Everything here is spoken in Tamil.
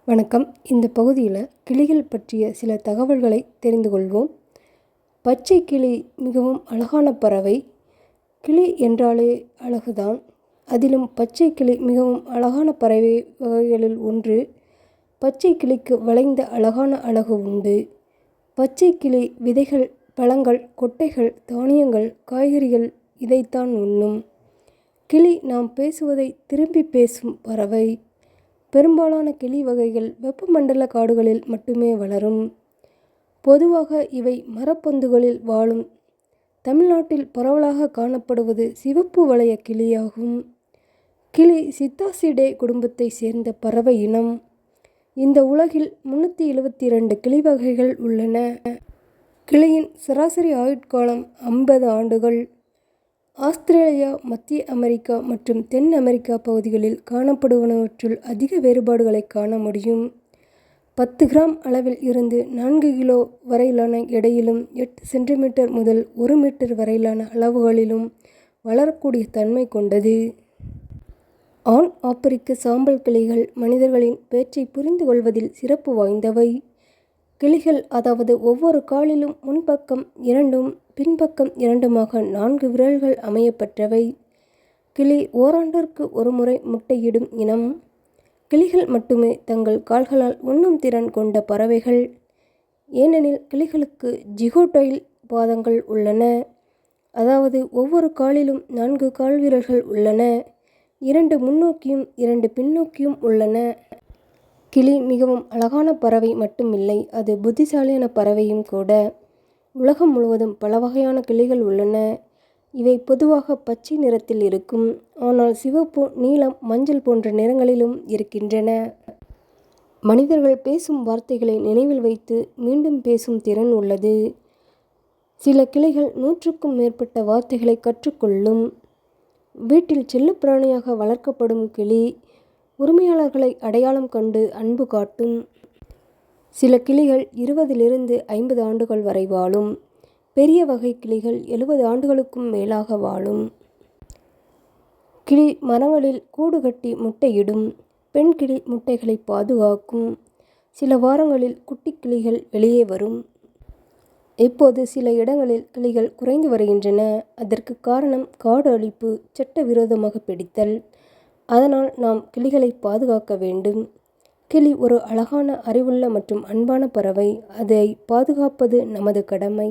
வணக்கம். இந்த பகுதியில் கிளிகள் பற்றிய சில தகவல்களை தெரிந்து கொள்வோம். பச்சை கிளி மிகவும் அழகான பறவை. கிளி என்றாலே அழகுதான். அதிலும் பச்சை கிளி மிகவும் அழகான பறவை வகைகளில் ஒன்று. பச்சை கிளிக்கு வளைந்த அழகான அலகு உண்டு. பச்சை கிளி விதைகள், பழங்கள், கொட்டைகள், தானியங்கள், காய்கறிகள் இதைத்தான் உண்ணும். கிளி நாம் பேசுவதை திரும்பி பேசும் பறவை. பெரும்பாலான கிளி வகைகள் வெப்பமண்டல காடுகளில் மட்டுமே வளரும். பொதுவாக இவை மரப்பொந்துகளில் வாழும். தமிழ்நாட்டில் பரவலாக காணப்படுவது சிவப்பு வளைய கிளியாகும். கிளி சித்தாசிடே குடும்பத்தை சேர்ந்த பறவை இனம். இந்த உலகில் 372 கிளி வகைகள் உள்ளன. கிளியின் சராசரி ஆயுட்காலம் 50 ஆண்டுகள். ஆஸ்திரேலியா, மத்திய அமெரிக்கா மற்றும் தென் அமெரிக்கா பகுதிகளில் காணப்படுவனவற்றுள் அதிக வேறுபாடுகளை காண முடியும். 10 கிராம் அளவில் இருந்து 4 கிலோ வரையிலான எடையிலும் 8 சென்டிமீட்டர் முதல் 1 மீட்டர் வரையிலான அளவுகளிலும் வளரக்கூடிய தன்மை கொண்டது. ஆண் ஆப்பிரிக்க சாம்பல் கிளிகள் மனிதர்களின் பேச்சை புரிந்து கொள்வதில் சிறப்பு வாய்ந்தவை. கிளிகள், அதாவது ஒவ்வொரு காலிலும் முன்பக்கம் 2ம் பின்பக்கம் 2மாக 4 விரல்கள் அமையப்பெற்றவை. கிளி ஓராண்டிற்கு ஒரு முறை முட்டையிடும் இனம். கிளிகள் மட்டுமே தங்கள் கால்களால் உண்ணும் திறன் கொண்ட பறவைகள். ஏனெனில் கிளிகளுக்கு ஜிகோடைல் பாதங்கள் உள்ளன. அதாவது ஒவ்வொரு காலிலும் 4 கால்விரல்கள் உள்ளன. 2 முன்னோக்கியும் 2 பின்னோக்கியும் உள்ளன. கிளி மிகவும் அழகான பறவை மட்டுமில்லை, அது புத்திசாலியான பறவையும் கூட. உலகம் முழுவதும் பல வகையான கிளிகள் உள்ளன. இவை பொதுவாக பச்சை நிறத்தில் இருக்கும். ஆனால் சிவப்பு, நீலம், மஞ்சள் போன்ற நிறங்களிலும் இருக்கின்றன. மனிதர்கள் பேசும் வார்த்தைகளை நினைவில் வைத்து மீண்டும் பேசும் திறன் உள்ளது. சில கிளிகள் 100க்கும் மேற்பட்ட வார்த்தைகளை கற்றுக்கொள்ளும். வீட்டில் செல்லப்பிராணியாக வளர்க்கப்படும் கிளி உரிமையாளர்களை அடையாளம் கண்டு அன்பு காட்டும். சில கிளிகள் 20லிருந்து 50 ஆண்டுகள் வரை வாழும். பெரிய வகை கிளிகள் 70 ஆண்டுகளுக்கும் மேலாக வாழும். கிளி மரங்களில் கூடு கட்டி முட்டையிடும். பெண் கிளி முட்டைகளை பாதுகாக்கும். சில வாரங்களில் குட்டி கிளிகள் வெளியே வரும். இப்போது சில இடங்களில் கிளிகள் குறைந்து வருகின்றன. அதற்கு காரணம் காடு அழிப்பு, சட்டவிரோதமாக பிடித்தல். அதனால் நாம் கிளிகளை பாதுகாக்க வேண்டும். கிளி ஒரு அழகான, அறிவுள்ள மற்றும் அன்பான பறவை. அதை பாதுகாப்பது நமது கடமை.